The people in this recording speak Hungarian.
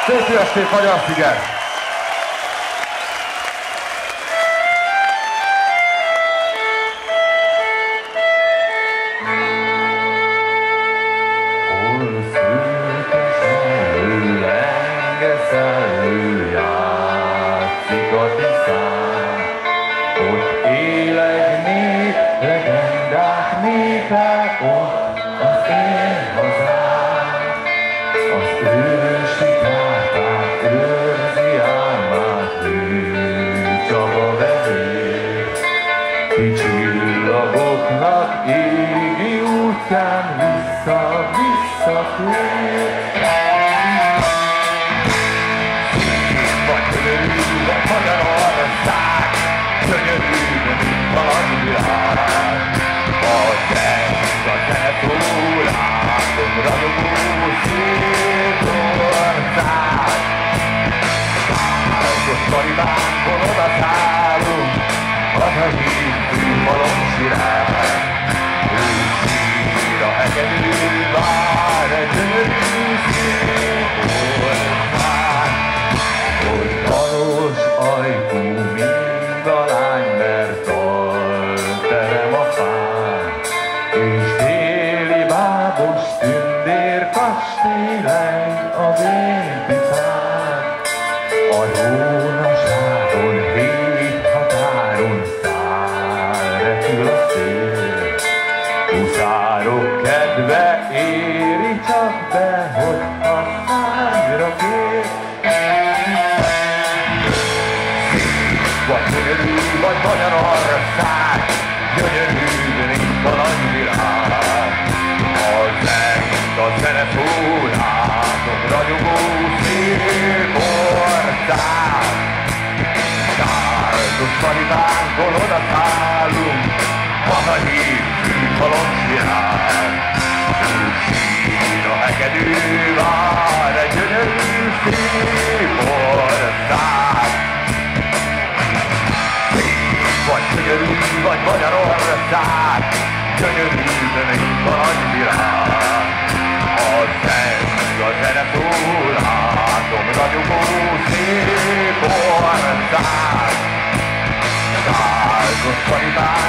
Szép estét, Magyar-sziget! Hol szűkös előlengeszelő játszik a tisztán, ott él egy nép, legendák népe, ott az én hazám. Az ősi kárpát őrzi álmát, ő csak a vezér. Ki csillagoknak égi útján visszatér. Vagy gyönyörű, vagy Magyarország, gyönyörű, mint valami világ. A zeng, a zene szól, látom ragyogó szép ország. Áldott karibánkon odaszállunk, hazahívő malomsirály. Ő sír a hegedű, vár egy gyönyörű szép ország. Hogy valós ajkú mind a lány, mert dalterem a fán, és déli bábos tündér kastély a vérpicán. A jónaságon, hét határon száll, repül a szél. Huszárok kedve éri csak be, hogy a szányra kér. Vagy gyönyörű, vagy Magyarország, gyönyörű, mint a nagyvilág. A zeng, a zene szól, látom ragyogó szép ország. Áldott karibánkon odaszállunk, hazahívő malomsirály. Ő sír a hegedű, vár egy gyönyörű szép ország. Vagy gyönyörű, vagy Magyarország, gyönyörű, mint a nagyvilág. A zeng, a zene szól, látom ragyogó szép ország. Áldott karibánkon